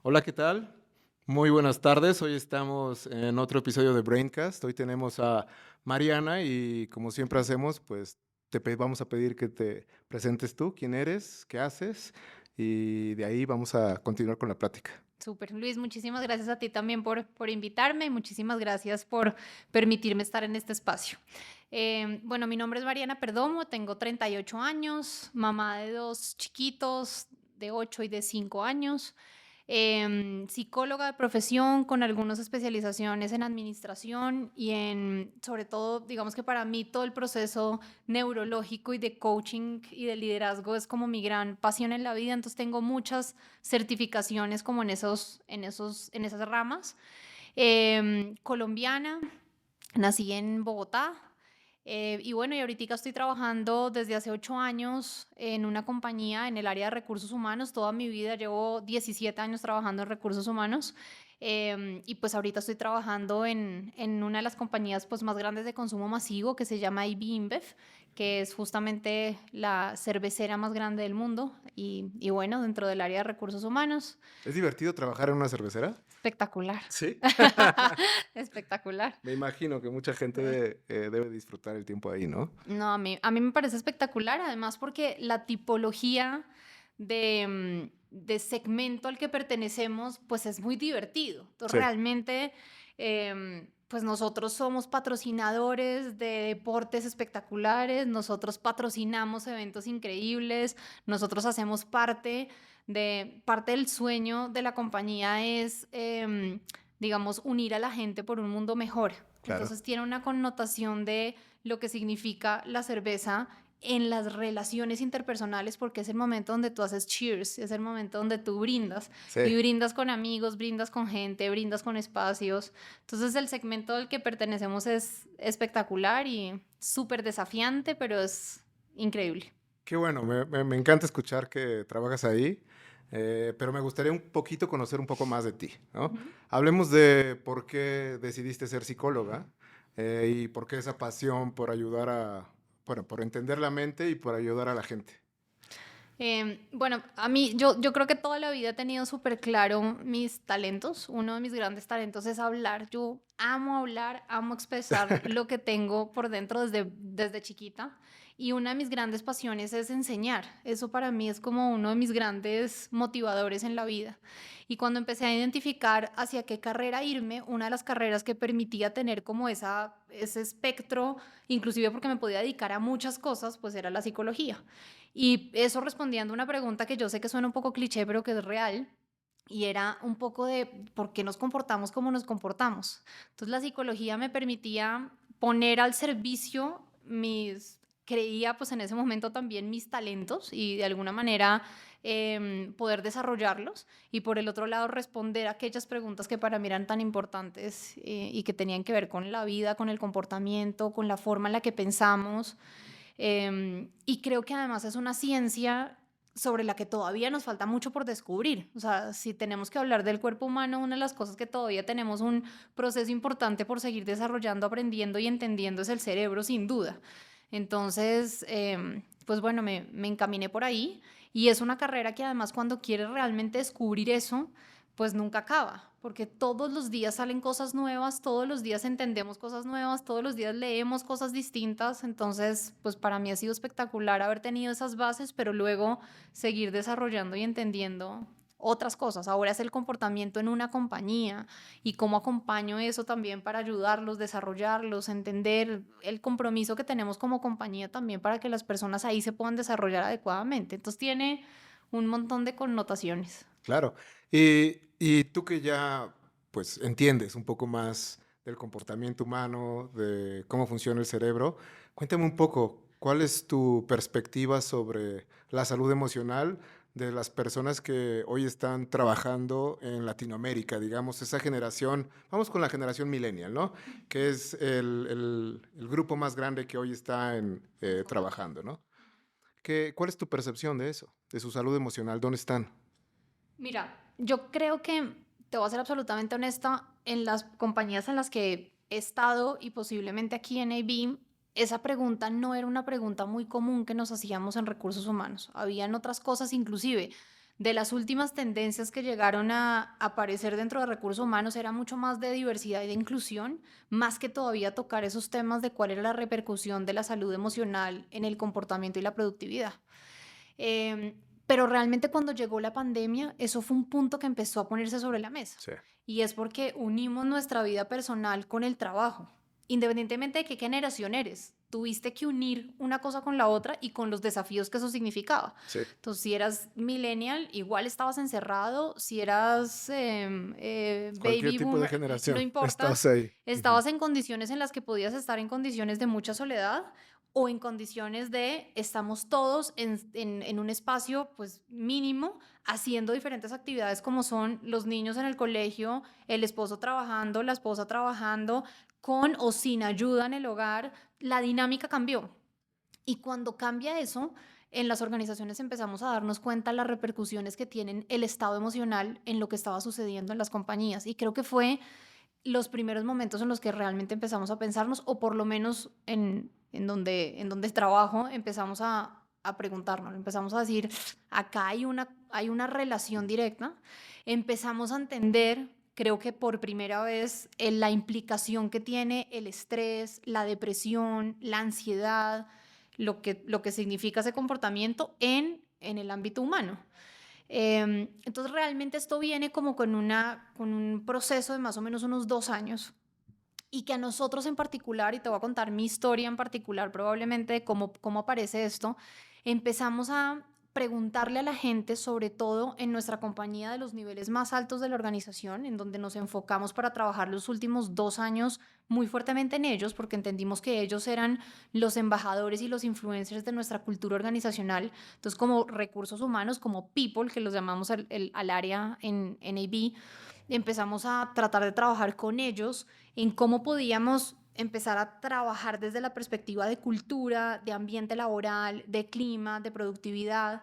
Hola, ¿qué tal? Muy buenas tardes. Hoy estamos en otro episodio de Braincast. Hoy tenemos a Mariana y como siempre hacemos, pues vamos a pedir que te presentes tú, quién eres, qué haces y de ahí vamos a continuar con la plática. Súper, Luis, muchísimas gracias a ti también por invitarme y muchísimas gracias por permitirme estar en este espacio. Bueno, mi nombre es Mariana Perdomo, tengo 38 años, mamá de dos chiquitos de 8 y de 5 años, psicóloga de profesión con algunas especializaciones en administración y sobre todo, digamos que para mí todo el proceso neurológico y de coaching y de liderazgo es como mi gran pasión en la vida, entonces tengo muchas certificaciones como en esas ramas. Colombiana, nací en Bogotá. Y bueno, y ahorita estoy trabajando desde hace 8 años en una compañía en el área de recursos humanos. Toda mi vida llevo 17 años trabajando en recursos humanos. Y pues ahorita estoy trabajando en una de las compañías pues más grandes de consumo masivo que se llama AB InBev, que es justamente la cervecera más grande del mundo. Y bueno, dentro del área de recursos humanos, ¿Es divertido trabajar en una cervecera? espectacular. Sí. Espectacular. Me imagino que mucha gente debe disfrutar el tiempo ahí, ¿no? No, a mí me parece espectacular, además porque la tipología de segmento al que pertenecemos, pues es muy divertido. Entonces, Sí. realmente, pues nosotros somos patrocinadores de deportes espectaculares, nosotros patrocinamos eventos increíbles, nosotros hacemos parte del sueño de la compañía es, digamos, unir a la gente por un mundo mejor. Claro. Entonces tiene una connotación de lo que significa la cerveza en las relaciones interpersonales, porque es el momento donde tú haces cheers, es el momento donde tú brindas y Sí. brindas con amigos, brindas con gente, brindas con espacios. Entonces el segmento al que pertenecemos es espectacular y súper desafiante, pero es increíble. Qué bueno, me encanta escuchar que trabajas ahí, pero me gustaría un poquito conocer un poco más de ti, ¿no? Ujú. Hablemos de por qué decidiste ser psicóloga y por qué esa pasión por ayudar bueno, por entender la mente y por ayudar a la gente. Bueno, yo creo que toda la vida he tenido súper claro mis talentos. Uno de mis grandes talentos es hablar. Yo amo hablar, amo expresar lo que tengo por dentro desde chiquita. Y una de mis grandes pasiones es enseñar. Eso para mí es como uno de mis grandes motivadores en la vida. Y cuando empecé a identificar hacia qué carrera irme, una de las carreras que permitía tener como ese espectro, inclusive porque me podía dedicar a muchas cosas, pues era la psicología. Y eso respondiendo a una pregunta que yo sé que suena un poco cliché, pero que es real, y era un poco de por qué nos comportamos como nos comportamos. Entonces la psicología me permitía poner al servicio creía pues en ese momento también mis talentos y de alguna manera poder desarrollarlos y por el otro lado responder a aquellas preguntas que para mí eran tan importantes y que tenían que ver con la vida, con el comportamiento, con la forma en la que pensamos. Y creo que además es una ciencia sobre la que todavía nos falta mucho por descubrir. O sea, si tenemos que hablar del cuerpo humano, una de las cosas que todavía tenemos un proceso importante por seguir desarrollando, aprendiendo y entendiendo es el cerebro, sin duda. Entonces, pues bueno, me encaminé por ahí y es una carrera que además cuando quieres realmente descubrir eso, pues nunca acaba, porque todos los días salen cosas nuevas, todos los días entendemos cosas nuevas, todos los días leemos cosas distintas, entonces pues para mí ha sido espectacular haber tenido esas bases, pero luego seguir desarrollando y entendiendo otras cosas. Ahora es el comportamiento en una compañía y cómo acompaño eso también para ayudarlos, desarrollarlos, entender el compromiso que tenemos como compañía también para que las personas ahí se puedan desarrollar adecuadamente. Entonces tiene un montón de connotaciones. Claro. Y tú que ya, pues, entiendes un poco más del comportamiento humano, de cómo funciona el cerebro, cuéntame un poco, ¿cuál es tu perspectiva sobre la salud emocional de las personas que hoy están trabajando en Latinoamérica? Digamos, esa generación, vamos con la generación millennial, ¿no? Que es el grupo más grande que hoy está trabajando, ¿no? ¿Cuál es tu percepción de eso, de su salud emocional? ¿Dónde están? Mira, yo creo que, te voy a ser absolutamente honesta, en las compañías en las que he estado y posiblemente aquí en AB, esa pregunta no era una pregunta muy común que nos hacíamos en recursos humanos. Habían otras cosas inclusive. de las últimas tendencias que llegaron a aparecer dentro de recursos humanos era mucho más de diversidad y de inclusión, más que todavía tocar esos temas de cuál era la repercusión de la salud emocional en el comportamiento y la productividad. Em, pero realmente cuando llegó la pandemia, eso fue un punto que empezó a ponerse sobre la mesa. Sí. Y es porque unimos nuestra vida personal con el trabajo. Independientemente de qué generación eres, tuviste que unir una cosa con la otra y con los desafíos que eso significaba. Sí. Entonces, si eras millennial, igual estabas encerrado. Si eras Cualquier baby tipo de boomer, no generación, importa. estás ahí. Ujú. Estabas en condiciones en las que podías estar en condiciones de mucha soledad o en condiciones de estamos todos en un espacio pues mínimo haciendo diferentes actividades como son los niños en el colegio, el esposo trabajando, la esposa trabajando, con o sin ayuda en el hogar. La dinámica cambió. Y cuando cambia eso, en las organizaciones empezamos a darnos cuenta las repercusiones que tienen el estado emocional en lo que estaba sucediendo en las compañías. Y creo que fue los primeros momentos en los que realmente empezamos a pensarnos, o por lo menos en donde trabajo, empezamos a preguntarnos, empezamos a decir, acá hay una relación directa, empezamos a entender, creo que por primera vez, la implicación que tiene el estrés, la depresión, la ansiedad, lo que significa ese comportamiento en el ámbito humano. Entonces realmente esto viene como con un proceso de más o menos unos 2 años y que a nosotros en particular, y te voy a contar mi historia en particular probablemente de cómo aparece esto, empezamos a preguntarle a la gente, sobre todo en nuestra compañía de los niveles más altos de la organización, en donde nos enfocamos para trabajar los últimos 2 años muy fuertemente en ellos, porque entendimos que ellos eran los embajadores y los influencers de nuestra cultura organizacional. Entonces, como recursos humanos, como people, que los llamamos al área en NAB, empezamos a tratar de trabajar con ellos en cómo podíamos empezar a trabajar desde la perspectiva de cultura, de ambiente laboral, de clima, de productividad.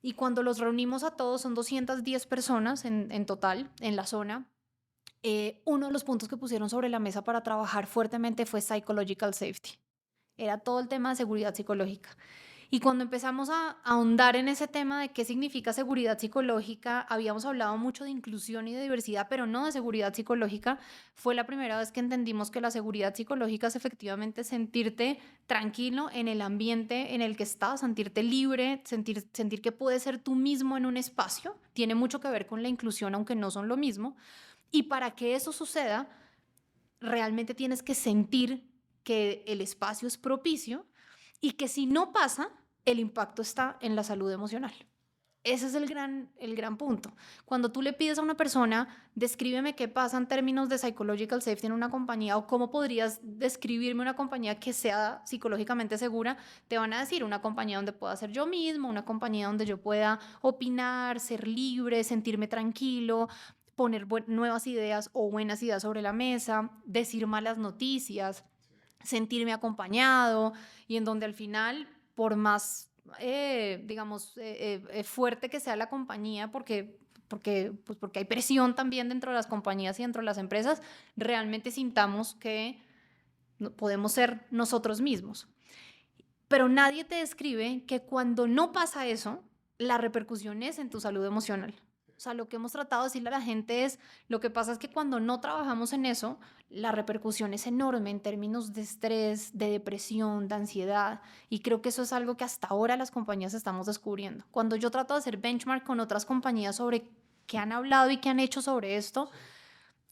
Y cuando los reunimos a todos, son 210 personas en total en la zona. Uno de los puntos que pusieron sobre la mesa para trabajar fuertemente fue psychological safety. Era todo el tema de seguridad psicológica. Y cuando empezamos a ahondar en ese tema de qué significa seguridad psicológica, habíamos hablado mucho de inclusión y de diversidad, pero no de seguridad psicológica. Fue la primera vez que entendimos que la seguridad psicológica es efectivamente sentirte tranquilo en el ambiente en el que estás, sentirte libre, sentir que puedes ser tú mismo en un espacio. Tiene mucho que ver con la inclusión, aunque no son lo mismo. Y para que eso suceda, realmente tienes que sentir que el espacio es propicio y que si no pasa, el impacto está en la salud emocional. Ese es el gran punto. Cuando tú le pides a una persona, descríbeme qué pasa en términos de psychological safety en una compañía o cómo podrías describirme una compañía que sea psicológicamente segura, te van a decir una compañía donde pueda ser yo mismo, una compañía donde yo pueda opinar, ser libre, sentirme tranquilo, poner nuevas ideas o buenas ideas sobre la mesa, decir malas noticias, sentirme acompañado y en donde al final, por más, digamos, fuerte que sea la compañía, porque hay presión también dentro de las compañías y dentro de las empresas, realmente sintamos que podemos ser nosotros mismos. Pero nadie te describe que cuando no pasa eso, la repercusión es en tu salud emocional. O sea, lo que hemos tratado de decirle a la gente es, lo que pasa es que cuando no trabajamos en eso, la repercusión es enorme en términos de estrés, de depresión, de ansiedad. Y creo que eso es algo que hasta ahora las compañías estamos descubriendo. Cuando yo trato de hacer benchmark con otras compañías sobre qué han hablado y qué han hecho sobre esto,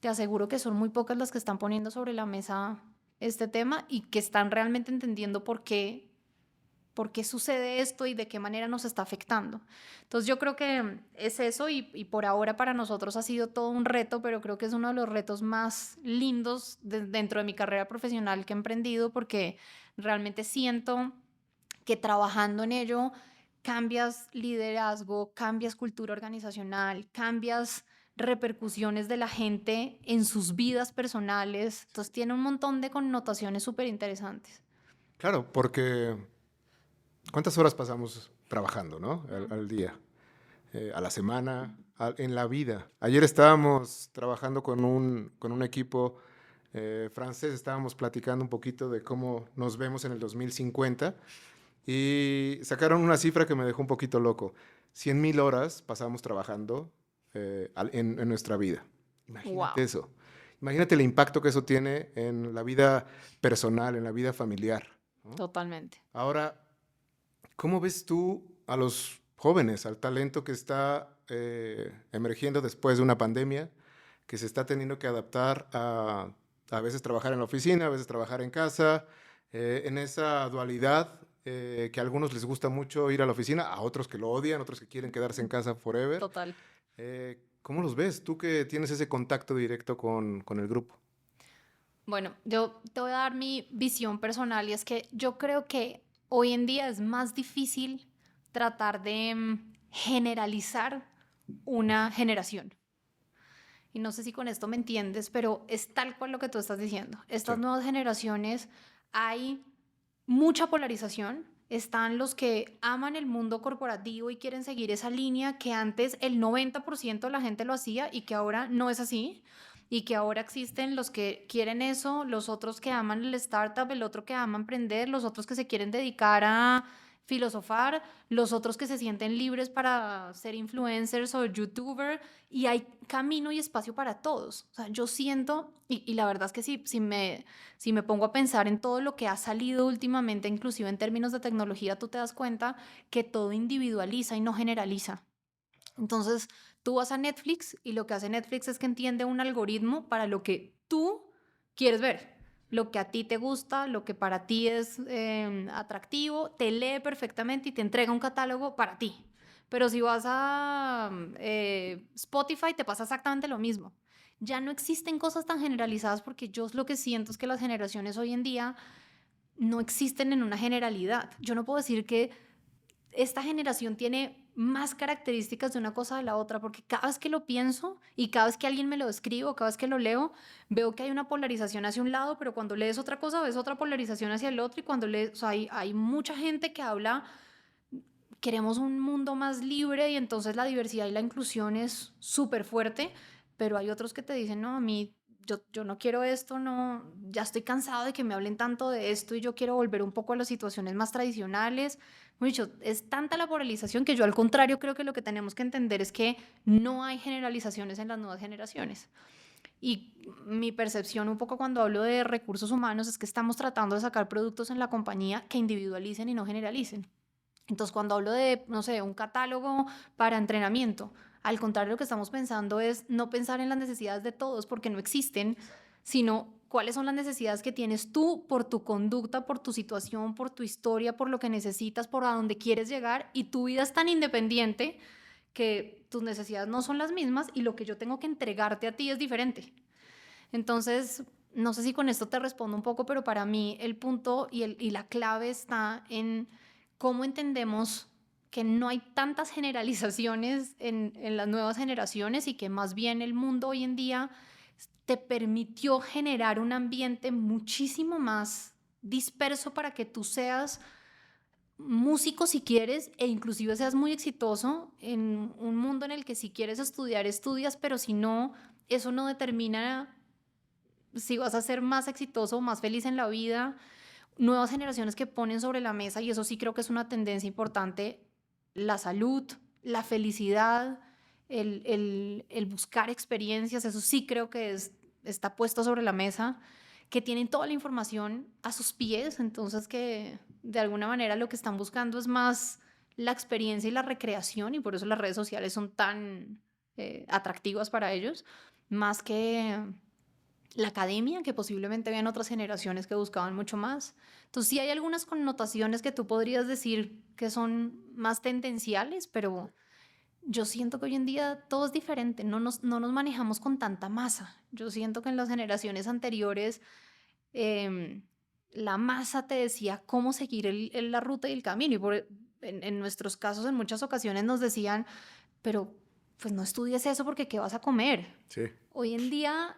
te aseguro que son muy pocas las que están poniendo sobre la mesa este tema y que están realmente entendiendo por qué sucede esto y de qué manera nos está afectando. Entonces yo creo que es eso y por ahora para nosotros ha sido todo un reto, pero creo que es uno de los retos más lindos dentro de mi carrera profesional que he emprendido porque realmente siento que trabajando en ello cambias liderazgo, cambias cultura organizacional, cambias repercusiones de la gente en sus vidas personales. Entonces tiene un montón de connotaciones súper interesantes. Claro, porque ¿cuántas horas pasamos trabajando, no? Al día, a la semana, en la vida. Ayer estábamos trabajando con un equipo francés, estábamos platicando un poquito de cómo nos vemos en el 2050 y sacaron una cifra que me dejó un poquito loco. 100,000 horas pasamos trabajando en nuestra vida. Imagínate Wow, eso. Imagínate el impacto que eso tiene en la vida personal, en la vida familiar, ¿no? totalmente. Ahora, ¿cómo ves tú a los jóvenes, al talento que está emergiendo después de una pandemia, que se está teniendo que adaptar a veces trabajar en la oficina, a veces trabajar en casa, en esa dualidad que a algunos les gusta mucho ir a la oficina, a otros que lo odian, otros que quieren quedarse en casa forever? Total. ¿Cómo los ves? Tú que tienes ese contacto directo con el grupo. Bueno, yo te voy a dar mi visión personal y es que yo creo que hoy en día es más difícil tratar de generalizar una generación. Y no sé si con esto me entiendes, pero es tal cual lo que tú estás diciendo. Sí. Estas nuevas generaciones, hay mucha polarización. Están los que aman el mundo corporativo y quieren seguir esa línea que antes el 90% de la gente lo hacía y que ahora no es así. Y que ahora existen los que quieren eso, los otros que aman el startup, el otro que ama emprender, los otros que se quieren dedicar a filosofar, los otros que se sienten libres para ser influencers o youtuber, y hay camino y espacio para todos. O sea, yo siento, y la verdad es que si me pongo a pensar en todo lo que ha salido últimamente, inclusive en términos de tecnología, tú te das cuenta que todo individualiza y no generaliza. Entonces, tú vas a Netflix y lo que hace Netflix es que entiende un algoritmo para lo que tú quieres ver, lo que a ti te gusta, lo que para ti es atractivo, te lee perfectamente y te entrega un catálogo para ti. Pero si vas a Spotify, te pasa exactamente lo mismo. Ya no existen cosas tan generalizadas porque yo lo que siento es que las generaciones hoy en día no existen en una generalidad. Yo no puedo decir que esta generación tiene más características de una cosa de la otra, porque cada vez que lo pienso y cada vez que alguien me lo describe o cada vez que lo leo, veo que hay una polarización hacia un lado, pero cuando lees otra cosa ves otra polarización hacia el otro y cuando lees, o sea, hay mucha gente que habla, queremos un mundo más libre y entonces la diversidad y la inclusión es súper fuerte, pero hay otros que te dicen, no, a mí yo no quiero esto, no, ya estoy cansado de que me hablen tanto de esto y yo quiero volver un poco a las situaciones más tradicionales. Dicho, es tanta la polarización que yo al contrario creo que lo que tenemos que entender es que no hay generalizaciones en las nuevas generaciones. Y mi percepción un poco cuando hablo de recursos humanos es que estamos tratando de sacar productos en la compañía que individualicen y no generalicen. Entonces, cuando hablo de, no sé, un catálogo para entrenamiento, al contrario, lo que estamos pensando es no pensar en las necesidades de todos porque no existen, sino cuáles son las necesidades que tienes tú por tu conducta, por tu situación, por tu historia, por lo que necesitas, por a dónde quieres llegar, y tu vida es tan independiente que tus necesidades no son las mismas y lo que yo tengo que entregarte a ti es diferente. Entonces, no sé si con esto te respondo un poco, pero para mí el punto y la clave está en cómo entendemos que no hay tantas generalizaciones en las nuevas generaciones y que más bien el mundo hoy en día te permitió generar un ambiente muchísimo más disperso para que tú seas músico si quieres e inclusive seas muy exitoso en un mundo en el que si quieres estudiar, estudias, pero si no, eso no determina si vas a ser más exitoso o más feliz en la vida. Nuevas generaciones que ponen sobre la mesa, y eso sí creo que es una tendencia importante, la salud, la felicidad, el buscar experiencias, eso sí creo que está puesto sobre la mesa, que tienen toda la información a sus pies, entonces que de alguna manera lo que están buscando es más la experiencia y la recreación, y por eso las redes sociales son tan atractivas para ellos, más que la academia, que posiblemente habían otras generaciones que buscaban mucho más. Entonces sí hay algunas connotaciones que tú podrías decir que son más tendenciales, pero yo siento que hoy en día todo es diferente, no nos manejamos con tanta masa. Yo siento que en las generaciones anteriores em, la masa te decía cómo seguir la ruta y el camino, y en nuestros casos en muchas ocasiones nos decían, pero pues no estudies eso porque ¿qué vas a comer? Sí. Hoy en día,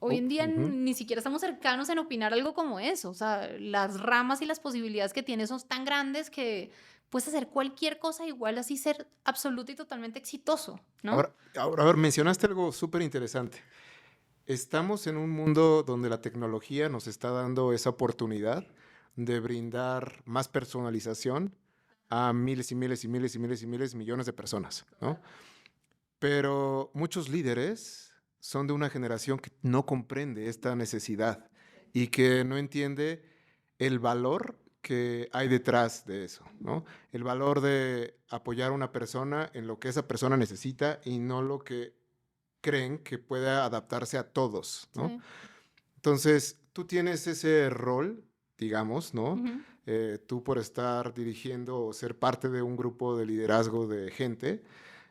hoy Oh, en día ujú. ni siquiera estamos cercanos en opinar algo como eso. O sea, las ramas y las posibilidades que tienes son tan grandes que puedes hacer cualquier cosa igual así ser absoluto y totalmente exitoso, ¿no? A ver, mencionaste algo súper interesante. Estamos en un mundo donde la tecnología nos está dando esa oportunidad de brindar más personalización a miles y miles y miles y miles y miles, millones de personas, ¿no? Pero muchos líderes son de una generación que no comprende esta necesidad y que no entiende el valor que hay detrás de eso, ¿no? El valor de apoyar a una persona en lo que esa persona necesita y no lo que creen que pueda adaptarse a todos, ¿no? Sí. Entonces, tú tienes ese rol, digamos, ¿no? Ujú. Tú por estar dirigiendo o ser parte de un grupo de liderazgo de gente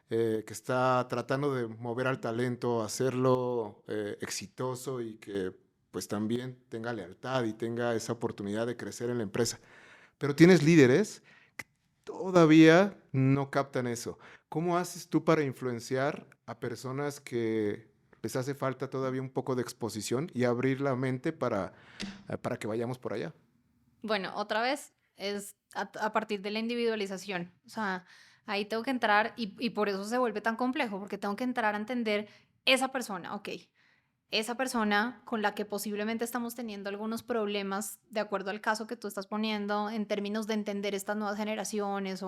que está tratando de mover al talento, hacerlo exitoso y que pues también tenga lealtad y tenga esa oportunidad de crecer en la empresa. Pero tienes líderes que todavía no captan eso. ¿Cómo haces tú para influenciar a personas que les hace falta todavía un poco de exposición y abrir la mente para que vayamos por allá? Bueno, otra vez es a partir de la individualización. O sea, ahí tengo que entrar y por eso se vuelve tan complejo, porque tengo que entrar a entender esa persona, ok, esa persona con la que posiblemente estamos teniendo algunos problemas de acuerdo al caso que tú estás poniendo en términos de entender estas nuevas generaciones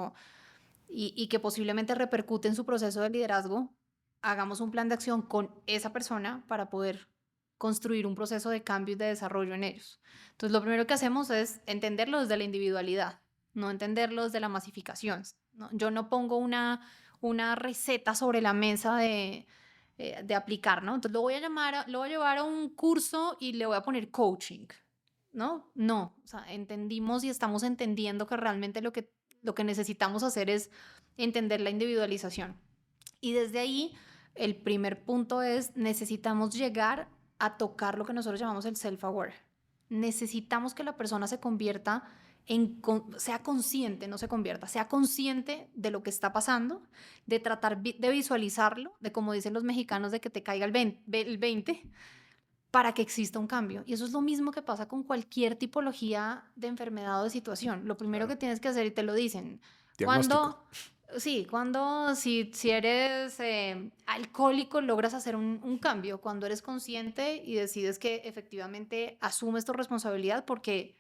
y que posiblemente repercute en su proceso de liderazgo, hagamos un plan de acción con esa persona para poder construir un proceso de cambio y de desarrollo en ellos. Entonces, lo primero que hacemos es entenderlo desde la individualidad, no entenderlo desde la masificación, ¿no? Yo no pongo una receta sobre la mesa de aplicar, ¿no? Entonces, lo voy a llevar a un curso y le voy a poner coaching, ¿no? No, o sea, entendimos y estamos entendiendo que realmente lo que necesitamos hacer es entender la individualización. Y desde ahí, el primer punto es, necesitamos llegar a tocar lo que nosotros llamamos el self-aware. Necesitamos que la persona se convierta sea consciente, no se convierta, sea consciente de lo que está pasando, de tratar de visualizarlo, de como dicen los mexicanos, de que te caiga el 20 para que exista un cambio. Y eso es lo mismo que pasa con cualquier tipología de enfermedad o de situación. Lo primero que Claro. tienes que hacer, y te lo dicen, Diagnóstico. cuando, sí, cuando si eres alcohólico logras hacer un cambio, cuando eres consciente y decides que efectivamente asumes tu responsabilidad porque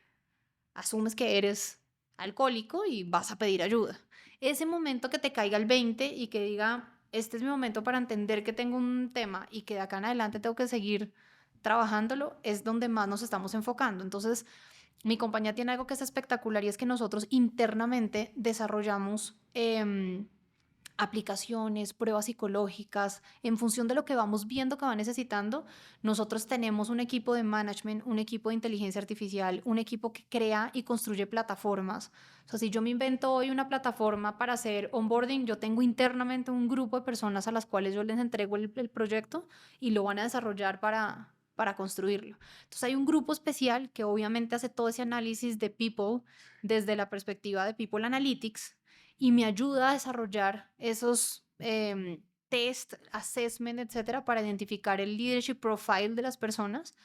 asumes que eres alcohólico y vas a pedir ayuda. Ese momento que te caiga el 20 y que diga, este es mi momento para entender que tengo un tema y que de acá en adelante tengo que seguir trabajándolo, es donde más nos estamos enfocando. Entonces, mi compañía tiene algo que es espectacular y es que nosotros internamente desarrollamos aplicaciones, pruebas psicológicas, en función de lo que vamos viendo que va necesitando. Nosotros tenemos un equipo de management, un equipo de inteligencia artificial, un equipo que crea y construye plataformas. O sea, si yo me invento hoy una plataforma para hacer onboarding, yo tengo internamente un grupo de personas a las cuales yo les entrego el proyecto y lo van a desarrollar para construirlo. Entonces hay un grupo especial que obviamente hace todo ese análisis de people desde la perspectiva de People Analytics y me ayuda a desarrollar esos test, assessment, etcétera, para identificar el leadership profile de las personas,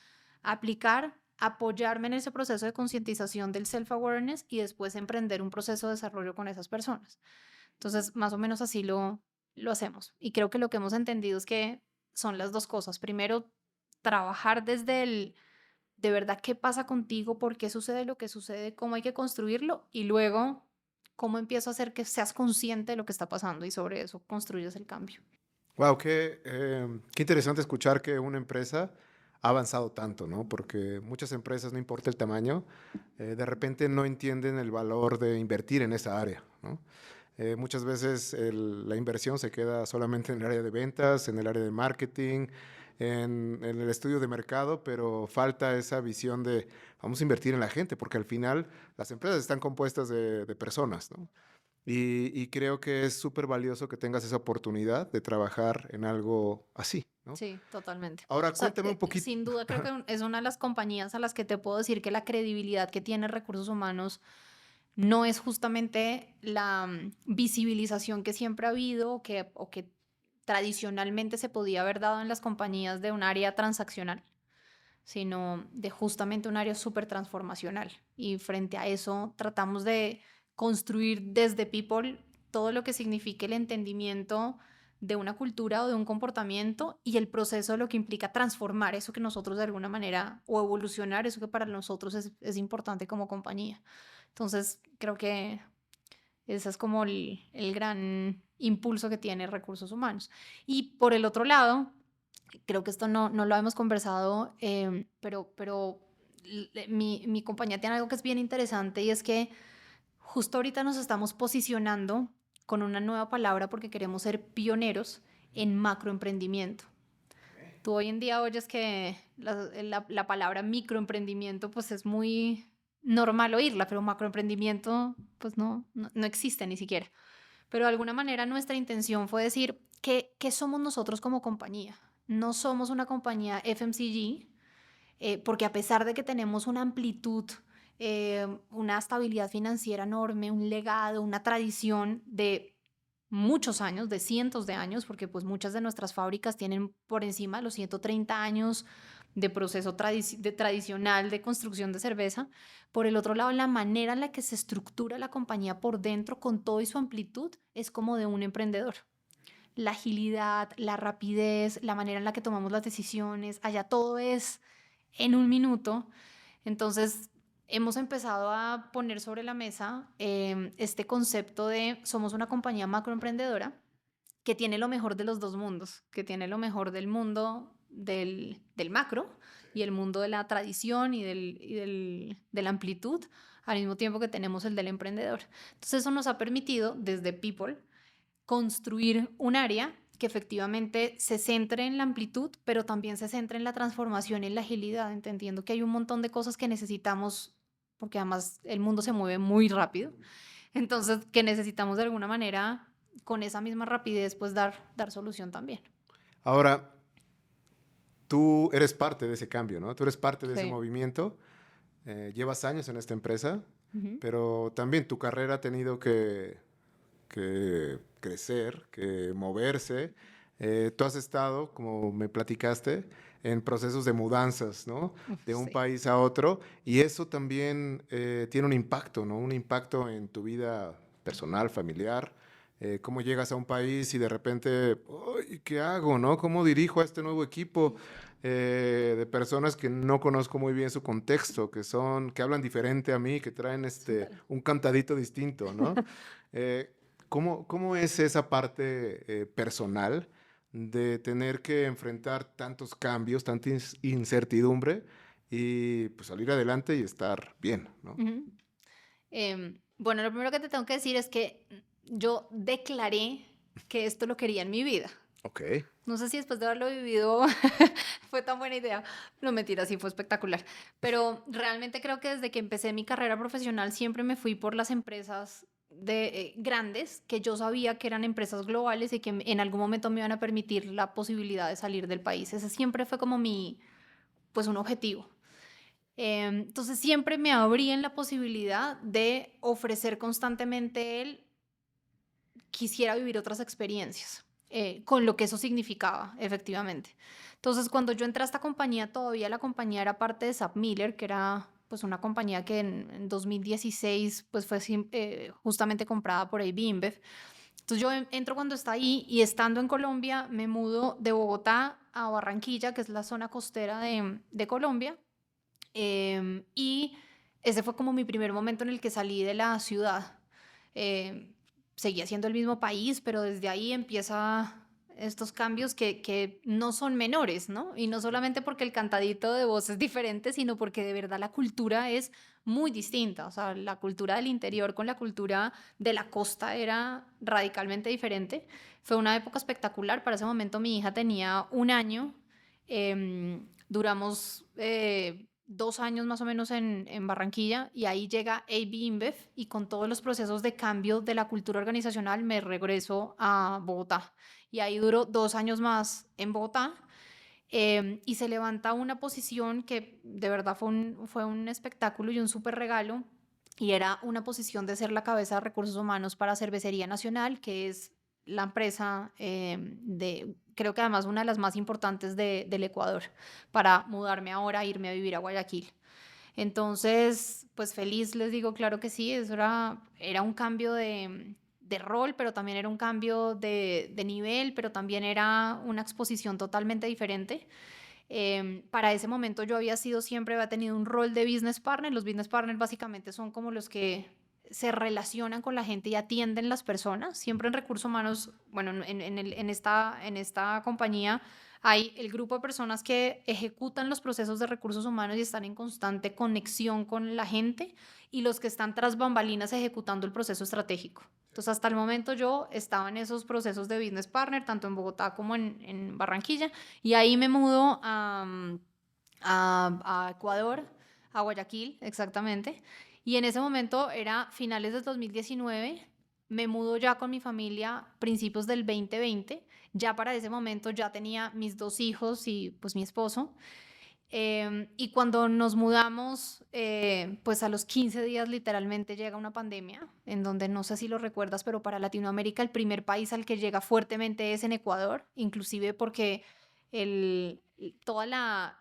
aplicar, apoyarme en ese proceso de concientización del self-awareness y después emprender un proceso de desarrollo con esas personas. Entonces, más o menos así lo hacemos. Y creo que lo que hemos entendido es que son las dos cosas. Primero, trabajar desde de verdad qué pasa contigo, por qué sucede lo que sucede, cómo hay que construirlo y luego cómo empiezo a hacer que seas consciente de lo que está pasando y sobre eso construyes el cambio. Wow, qué interesante escuchar que una empresa ha avanzado tanto, ¿no? Porque muchas empresas, no importa el tamaño, de repente no entienden el valor de invertir en esa área, ¿no? Muchas veces la inversión se queda solamente en el área de ventas, en el área de marketing, en el estudio de mercado, pero falta esa visión de vamos a invertir en la gente, porque al final las empresas están compuestas de personas, ¿no? Y creo que es súper valioso que tengas esa oportunidad de trabajar en algo así, ¿no? Sí, totalmente. Ahora, O sea, cuéntame un poquito. sin duda creo que es una de las compañías a las que te puedo decir que la credibilidad que tiene recursos humanos no es justamente la visibilización que siempre ha habido o que tradicionalmente se podía haber dado en las compañías de un área transaccional, sino de justamente un área súper transformacional. Y frente a eso tratamos de construir desde People todo lo que signifique el entendimiento de una cultura o de un comportamiento y el proceso de lo que implica transformar eso que nosotros de alguna manera o evolucionar eso que para nosotros es importante como compañía. Entonces, creo que ese es como el gran impulso que tiene recursos humanos. Y por el otro lado, creo que esto no lo hemos conversado, pero mi compañía tiene algo que es bien interesante y es que justo ahorita nos estamos posicionando con una nueva palabra porque queremos ser pioneros en macroemprendimiento. Tú hoy en día oyes que la palabra microemprendimiento pues es muy normal oírla, pero macroemprendimiento pues no existe ni siquiera. Pero de alguna manera nuestra intención fue decir qué somos nosotros como compañía. No somos una compañía FMCG, porque a pesar de que tenemos una amplitud, una estabilidad financiera enorme, un legado, una tradición de muchos años, de cientos de años, porque pues muchas de nuestras fábricas tienen por encima de los 130 años de proceso tradicional de construcción de cerveza. Por el otro lado, la manera en la que se estructura la compañía por dentro, con todo y su amplitud, es como de un emprendedor. La agilidad, la rapidez, la manera en la que tomamos las decisiones, allá todo es en un minuto. Entonces, hemos empezado a poner sobre la mesa este concepto de somos una compañía macroemprendedora que tiene lo mejor de los dos mundos, que tiene lo mejor del mundo del macro y el mundo de la tradición de la amplitud, al mismo tiempo que tenemos el del emprendedor. Entonces, eso nos ha permitido, desde People, construir un área que efectivamente se centre en la amplitud, pero también se centre en la transformación y en la agilidad, entendiendo que hay un montón de cosas que necesitamos, porque además el mundo se mueve muy rápido, entonces que necesitamos de alguna manera, con esa misma rapidez, pues dar solución también. Ahora, tú eres parte de ese cambio, ¿no? Tú eres parte de ese Sí. movimiento. Llevas años en esta empresa, Ujú. pero también tu carrera ha tenido que crecer, que moverse. Tú has estado, como me platicaste, en procesos de mudanzas, ¿no? Uf, De un sí. país a otro, y eso también tiene un impacto, ¿no? Un impacto en tu vida personal, familiar. Cómo llegas a un país y de repente, "Ay, ¿qué hago, no? ¿Cómo dirijo a este nuevo equipo de personas que no conozco muy bien su contexto, que hablan diferente a mí, que traen Súper. un cantadito distinto, ¿no? Eh, ¿Cómo es esa parte personal de tener que enfrentar tantos cambios, tanta incertidumbre y pues salir adelante y estar bien, ¿no? Ujú. Bueno, lo primero que te tengo que decir es que yo declaré que esto lo quería en mi vida. Ok. No sé si después de haberlo vivido fue tan buena idea. No, mentira, sí fue espectacular. Pero realmente creo que desde que empecé mi carrera profesional siempre me fui por las empresas grandes que yo sabía que eran empresas globales y que en algún momento me iban a permitir la posibilidad de salir del país. Ese siempre fue como pues un objetivo. Entonces siempre me abrí en la posibilidad de ofrecer constantemente el quisiera vivir otras experiencias, con lo que eso significaba, efectivamente. Entonces, cuando yo entré a esta compañía, todavía la compañía era parte de SAP Miller, que era pues una compañía que en 2016 pues fue justamente comprada por AB InBev. Entonces yo entro cuando está ahí y estando en Colombia me mudo de Bogotá a Barranquilla, que es la zona costera de Colombia, y ese fue como mi primer momento en el que salí de la ciudad. Em, Seguía siendo el mismo país, pero desde ahí empieza estos cambios que no son menores, ¿no? Y no solamente porque el cantadito de voz es diferente, sino porque de verdad la cultura es muy distinta. O sea, la cultura del interior con la cultura de la costa era radicalmente diferente. Fue una época espectacular. Para ese momento mi hija tenía 1 año. Duramos 2 años más o menos en Barranquilla y ahí llega AB InBev y con todos los procesos de cambio de la cultura organizacional me regreso a Bogotá y ahí duró 2 años más en Bogotá, y se levanta una posición que de verdad fue un espectáculo y un súper regalo y era una posición de ser la cabeza de recursos humanos para Cervecería Nacional, que es la empresa creo que además una de las más importantes del Ecuador, para mudarme ahora, e irme a vivir a Guayaquil. Entonces, pues feliz les digo, claro que sí, eso era un cambio de de rol, pero también era un cambio de nivel, pero también era una exposición totalmente diferente. Para ese momento yo había tenido un rol de business partner. Los business partners básicamente son como los que se relacionan con la gente y atienden las personas. Siempre en recursos humanos, bueno, en esta compañía hay el grupo de personas que ejecutan los procesos de recursos humanos y están en constante conexión con la gente, y los que están tras bambalinas ejecutando el proceso estratégico. Entonces, hasta el momento yo estaba en esos procesos de business partner, tanto en Bogotá como en Barranquilla, y ahí me mudo a Ecuador, a Guayaquil, exactamente. Y en ese momento era finales del 2019, me mudo ya con mi familia principios del 2020. Ya para ese momento ya tenía mis 2 hijos y pues mi esposo. Y cuando nos mudamos, pues a los 15 días literalmente llega una pandemia, en donde no sé si lo recuerdas, pero para Latinoamérica el primer país al que llega fuertemente es en Ecuador, inclusive porque el, todas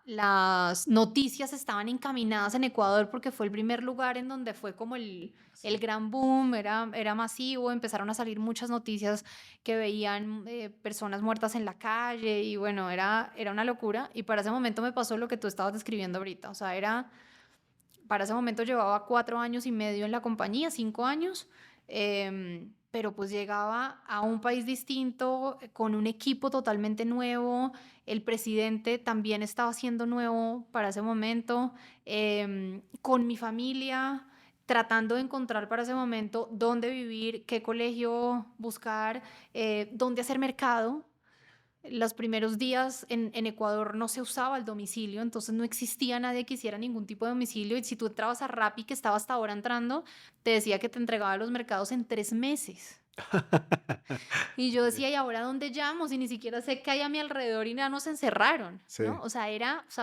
las noticias estaban encaminadas en Ecuador, porque fue el primer lugar en donde fue como el gran boom, era masivo, empezaron a salir muchas noticias que veían personas muertas en la calle, y bueno, era una locura. Y para ese momento me pasó lo que tú estabas describiendo ahorita. O sea, para ese momento llevaba 4 años y medio en la compañía, 5 años, pero pues llegaba a un país distinto, con un equipo totalmente nuevo. El presidente también estaba siendo nuevo para ese momento, con mi familia, tratando de encontrar para ese momento dónde vivir, qué colegio buscar, dónde hacer mercado. Los primeros días en Ecuador no se usaba el domicilio, entonces no existía nadie que hiciera ningún tipo de domicilio, y si tú entrabas a Rappi, que estaba hasta ahora entrando, te decía que te entregaba los mercados en 3 meses. Y yo Sí, decía, ¿y ahora dónde llamo? Si ni siquiera sé qué hay a mi alrededor, y ya nos encerraron, sí, ¿no? O sea,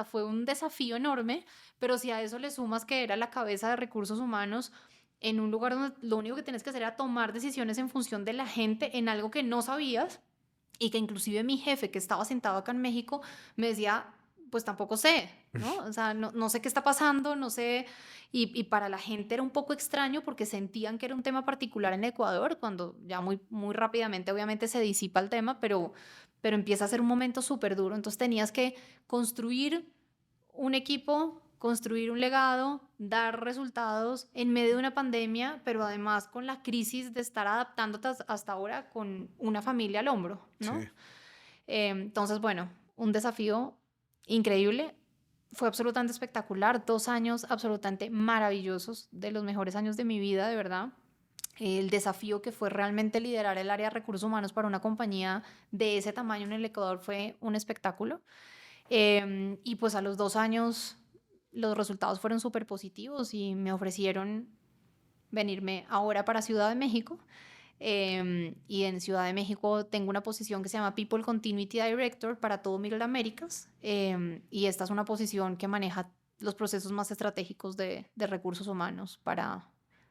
fue un desafío enorme, pero si a eso le sumas que era la cabeza de recursos humanos en un lugar donde lo único que tienes que hacer era tomar decisiones en función de la gente en algo que no sabías, y que inclusive mi jefe, que estaba sentado acá en México, me decía, pues tampoco sé, ¿no? O sea, no sé qué está pasando, no sé. Y para la gente era un poco extraño, porque sentían que era un tema particular en Ecuador, cuando ya muy, muy rápidamente obviamente se disipa el tema, pero empieza a ser un momento súper duro. Entonces tenías que construir un equipo, construir un legado, dar resultados en medio de una pandemia, pero además con la crisis de estar adaptándote hasta ahora con una familia al hombro, ¿no? sí. Entonces, bueno, un desafío increíble. Fue absolutamente espectacular, 2 años absolutamente maravillosos, de los mejores años de mi vida, de verdad. El desafío que fue realmente liderar el área de recursos humanos para una compañía de ese tamaño en el Ecuador fue un espectáculo. Y pues a los 2 años los resultados fueron súper positivos, y me ofrecieron venirme ahora para Ciudad de México. Y en Ciudad de México tengo una posición que se llama People Continuity Director para todo Middle Americas. Y esta es una posición que maneja los procesos más estratégicos de recursos humanos para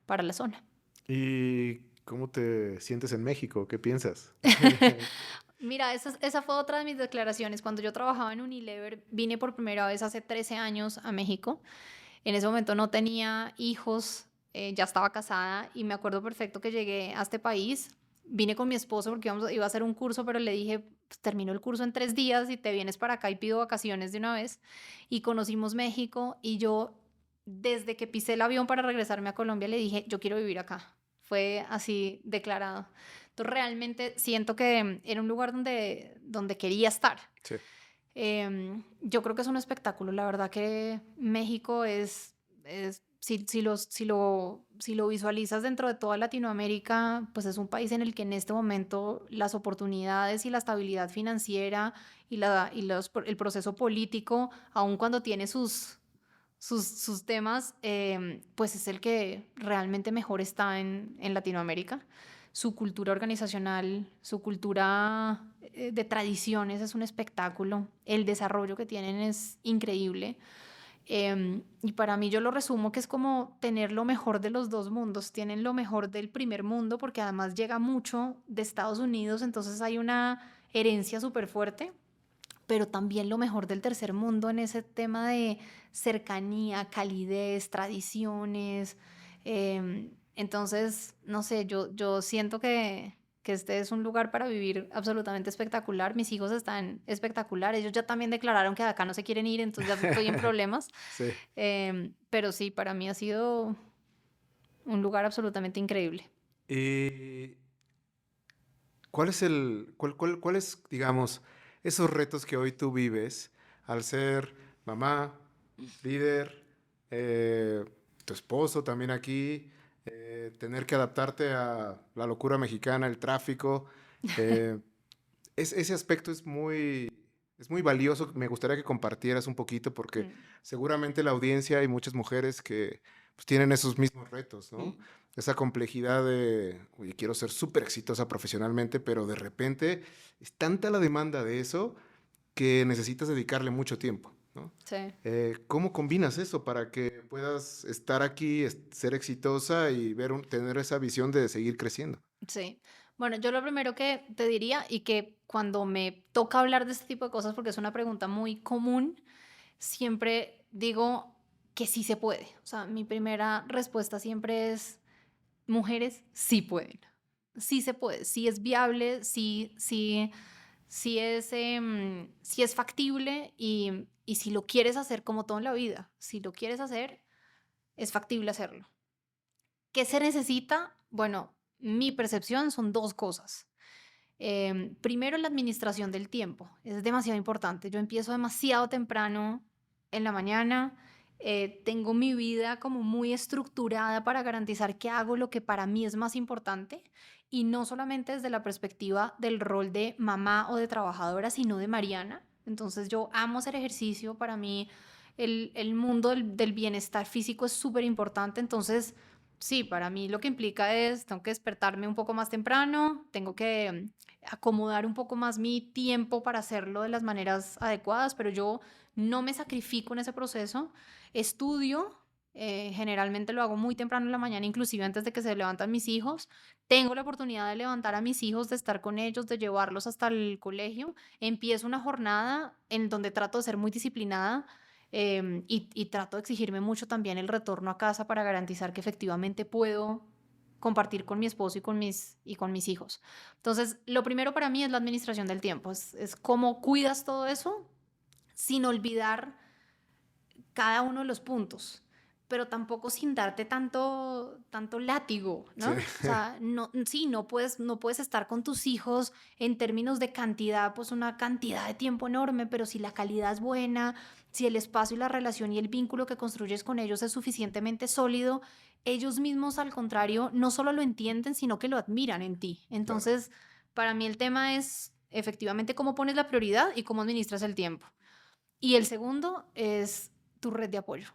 la zona. ¿Y cómo te sientes en México? ¿Qué piensas? Mira, esa fue otra de mis declaraciones. Cuando yo trabajaba en Unilever, vine por primera vez hace 13 años a México. En ese momento no tenía hijos, ya estaba casada, y me acuerdo perfecto que llegué a este país. Vine con mi esposo porque iba a hacer un curso, pero le dije, "Pues, termino el curso en 3 días y te vienes para acá y pido vacaciones de una vez". Y conocimos México, y yo, desde que pisé el avión para regresarme a Colombia, le dije, yo quiero vivir acá. Fue así declarado. Entonces realmente siento que era un lugar donde quería estar. Sí, Yo creo que es un espectáculo. La verdad que México si lo visualizas dentro de toda Latinoamérica, pues es un país en el que en este momento las oportunidades y la estabilidad financiera el proceso político, aun cuando tiene sus temas, pues es el que realmente mejor está en Latinoamérica. Su cultura organizacional, su cultura de tradiciones es un espectáculo. El desarrollo que tienen es increíble. Y para mí, yo lo resumo que es como tener lo mejor de los dos mundos. Tienen lo mejor del primer mundo, porque además llega mucho de Estados Unidos, entonces hay una herencia súper fuerte, pero también lo mejor del tercer mundo en ese tema de cercanía, calidez, tradiciones. Entonces, no sé, yo siento que este es un lugar para vivir absolutamente espectacular. Mis hijos están espectaculares. Ellos ya también declararon que de acá no se quieren ir, entonces ya estoy en problemas. Sí. Pero sí, para mí ha sido un lugar absolutamente increíble. ¿Y cuál es, digamos, esos retos que hoy tú vives al ser mamá, líder, eh, tu esposo también aquí, tener que adaptarte a la locura mexicana, el tráfico? eh, ese aspecto es muy valioso. Me gustaría que compartieras un poquito porque Mm, seguramente la audiencia hay muchas mujeres que pues, tienen esos mismos retos, ¿no? Esa complejidad de, oye, quiero ser súper exitosa profesionalmente, pero de repente es tanta la demanda de eso que necesitas dedicarle mucho tiempo, ¿no? sí. ¿Cómo combinas eso para que puedas estar aquí, ser exitosa y tener esa visión de seguir creciendo? Sí. Bueno, yo lo primero que te diría y que cuando me toca hablar de este tipo de cosas, porque es una pregunta muy común, siempre digo que sí se puede. O sea, mi primera respuesta siempre es, mujeres sí pueden. Sí se puede, sí es viable, sí es factible y si lo quieres hacer como todo en la vida, si lo quieres hacer, es factible hacerlo. ¿Qué se necesita? Bueno, mi percepción son dos cosas. Primero, la administración del tiempo. Es demasiado importante. Yo empiezo demasiado temprano en la mañana. Tengo mi vida como muy estructurada para garantizar que hago lo que para mí es más importante. Y no solamente desde la perspectiva del rol de mamá o de trabajadora, sino de Mariana. Entonces yo amo hacer ejercicio. Para mí el mundo del bienestar físico es súper importante. Entonces sí, para mí lo que implica es, tengo que despertarme un poco más temprano, tengo que acomodar un poco más mi tiempo para hacerlo de las maneras adecuadas, pero yo no me sacrifico en ese proceso. Estudio, generalmente lo hago muy temprano en la mañana, inclusive antes de que se levantan mis hijos. Tengo la oportunidad de levantar a mis hijos, de estar con ellos, de llevarlos hasta el colegio. Empiezo una jornada en donde trato de ser muy disciplinada. Y trato de exigirme mucho también el retorno a casa para garantizar que efectivamente puedo compartir con mi esposo y con mis hijos. Entonces, lo primero para mí es la administración del tiempo, es cómo cuidas todo eso sin olvidar cada uno de los puntos, pero tampoco sin darte tanto látigo, Sí, ¿no? O sea, no, sí, no puedes estar con tus hijos en términos de cantidad, pues una cantidad de tiempo enorme, pero si la calidad es buena, si el espacio y la relación y el vínculo que construyes con ellos es suficientemente sólido, ellos mismos, al contrario, no solo lo entienden, sino que lo admiran en ti. claro. Entonces, para mí el tema es efectivamente cómo pones la prioridad y cómo administras el tiempo. Y el segundo es tu red de apoyo.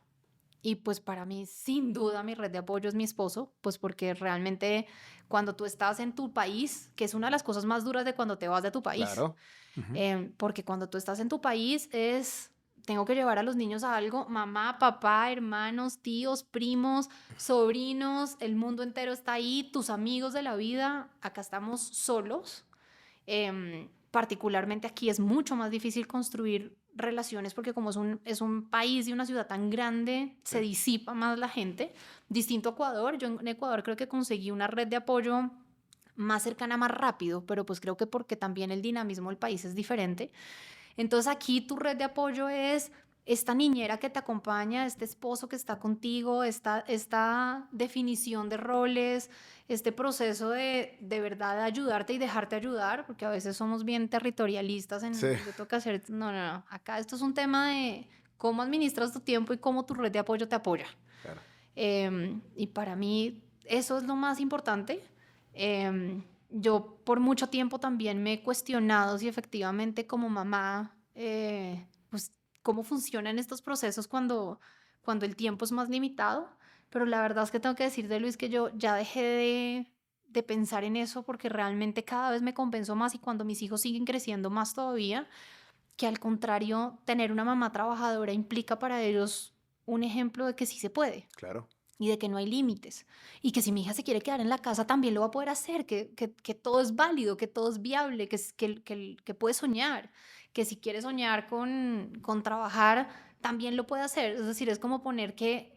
Y pues para mí, sin duda, mi red de apoyo es mi esposo, pues porque realmente cuando tú estás en tu país, que es una de las cosas más duras de cuando te vas de tu país, Claro. Ujú. porque cuando tú estás en tu país es, tengo que llevar a los niños a algo, mamá, papá, hermanos, tíos, primos, sobrinos, el mundo entero está ahí, tus amigos de la vida, acá estamos solos. Particularmente aquí es mucho más difícil construir relaciones porque como es un país y una ciudad tan grande, Sí, se disipa más la gente. Distinto a Ecuador, yo en Ecuador creo que conseguí una red de apoyo más cercana, más rápido, pero pues creo que porque también el dinamismo del país es diferente. Entonces aquí tu red de apoyo es esta niñera que te acompaña, este esposo que está contigo, esta definición de roles, este proceso de verdad ayudarte y dejarte ayudar, porque a veces somos bien territorialistas sí, en yo tengo que hacer, no, no, no, acá esto es un tema de cómo administras tu tiempo y cómo tu red de apoyo te apoya. claro. Y para mí eso es lo más importante. Yo por mucho tiempo también me he cuestionado si efectivamente como mamá, pues cómo funcionan estos procesos cuando el tiempo es más limitado. Pero la verdad es que tengo que decirte, Luis, que yo ya dejé de pensar en eso porque realmente cada vez me compenso más y cuando mis hijos siguen creciendo más todavía, que al contrario, tener una mamá trabajadora implica para ellos un ejemplo de que sí se puede Claro. y de que no hay límites. Y que si mi hija se quiere quedar en la casa, también lo va a poder hacer, que todo es válido, que todo es viable, que puede soñar, que si quiere soñar con trabajar, también lo puede hacer. Es decir, es como poner que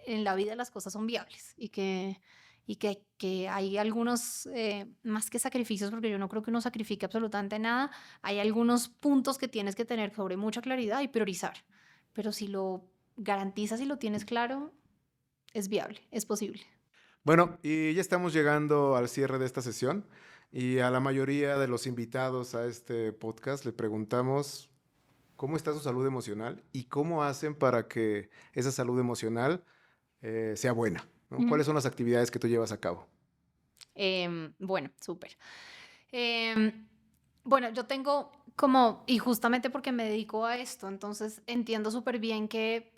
en la vida las cosas son viables y que hay algunos, más que sacrificios, porque yo no creo que uno sacrifique absolutamente nada, hay algunos puntos que tienes que tener sobre mucha claridad y priorizar. Pero si lo garantizas y lo tienes claro, es viable, es posible. Bueno, y ya estamos llegando al cierre de esta sesión y a la mayoría de los invitados a este podcast le preguntamos cómo está su salud emocional y cómo hacen para que esa salud emocional sea buena, ¿no? Ujú. ¿Cuáles son las actividades que tú llevas a cabo? Bueno, súper. Em, bueno, yo tengo como, y justamente porque me dedico a esto, entonces entiendo súper bien que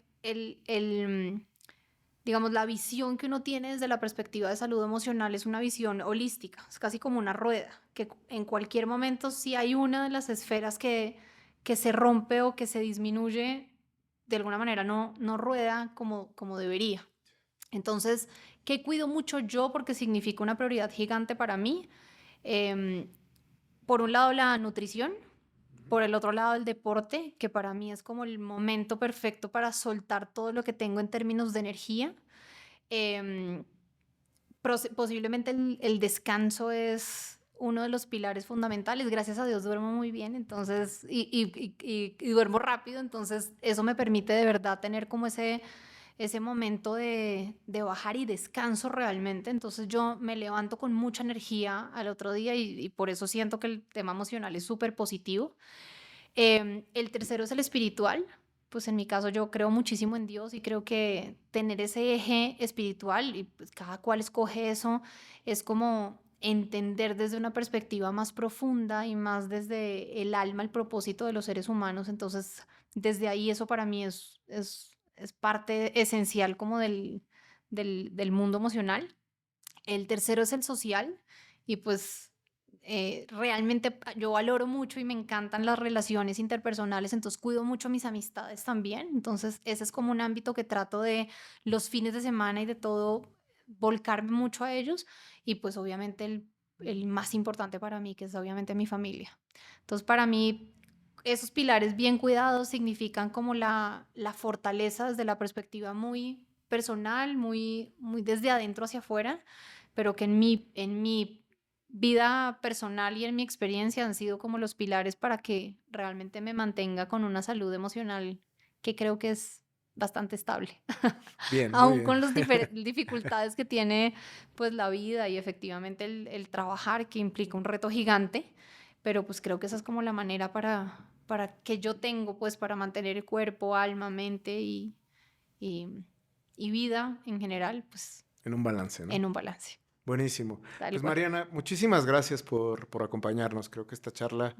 digamos, la visión que uno tiene desde la perspectiva de salud emocional es una visión holística, es casi como una rueda, que en cualquier momento si hay una de las esferas que se rompe o que se disminuye, de alguna manera no rueda como debería. Entonces, ¿qué cuido mucho yo? Porque significa una prioridad gigante para mí. Em, por un lado, la nutrición. Por el otro lado, el deporte, que para mí es como el momento perfecto para soltar todo lo que tengo en términos de energía. Em, Posiblemente el descanso es uno de los pilares fundamentales. Gracias a Dios duermo muy bien, entonces, y duermo rápido, entonces eso me permite de verdad tener como ese momento de bajar y descanso realmente. Entonces yo me levanto con mucha energía al otro día y por eso siento que el tema emocional es súper positivo. El tercero es el espiritual. Pues en mi caso yo creo muchísimo en Dios y creo que tener ese eje espiritual y pues cada cual escoge eso es como entender desde una perspectiva más profunda y más desde el alma, el propósito de los seres humanos. Entonces, desde ahí eso para mí es parte esencial como del mundo emocional. El tercero es el social y pues realmente yo valoro mucho y me encantan las relaciones interpersonales, entonces cuido mucho mis amistades también. Entonces ese es como un ámbito que trato de los fines de semana y de todo volcarme mucho a ellos y pues obviamente el más importante para mí, que es obviamente mi familia. Entonces para mí esos pilares bien cuidados significan como la fortaleza desde la perspectiva muy personal, muy desde adentro hacia afuera, pero que en mi vida personal y en mi experiencia han sido como los pilares para que realmente me mantenga con una salud emocional que creo que es bastante estable, Bien, muy aún bien. con las dificultades que tiene pues la vida y efectivamente el trabajar que implica un reto gigante, pero pues creo que esa es como la manera para que yo tengo pues para mantener el cuerpo, alma, mente y, y vida en general pues En un balance, ¿no? en un balance, Buenísimo. tal Pues cual. Mariana, muchísimas gracias por acompañarnos. Creo que esta charla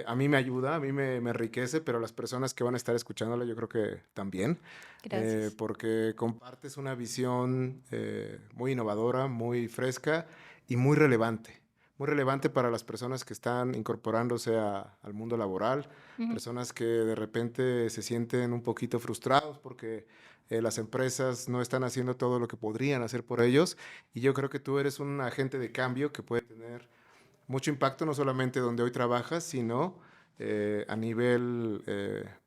a mí me ayuda, a mí me enriquece, pero las personas que van a estar escuchándola yo creo que también, Gracias. porque compartes una visión muy innovadora, muy fresca y muy relevante. Muy relevante para las personas que están incorporándose al mundo laboral, Ujú. personas que de repente se sienten un poquito frustrados porque las empresas no están haciendo todo lo que podrían hacer por ellos. Y yo creo que tú eres un agente de cambio que puede tener mucho impacto, no solamente donde hoy trabajas, sino a nivel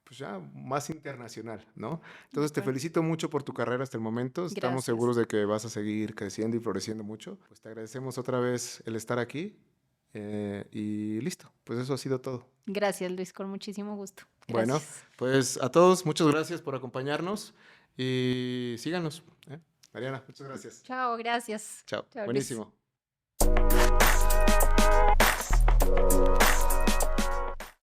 pues ya más internacional, ¿no? De Entonces te acuerdo. felicito mucho por tu carrera hasta el momento. Estamos Gracias. seguros de que vas a seguir creciendo y floreciendo mucho. Pues te agradecemos otra vez el estar aquí y listo. Pues eso ha sido todo. Gracias, Luis, con muchísimo gusto. Bueno, Gracias. pues a todos, muchas gracias por acompañarnos y síganos. ¿Eh? Mariana, muchas gracias. Chao, gracias. Chao. Chao, Luis. Buenísimo.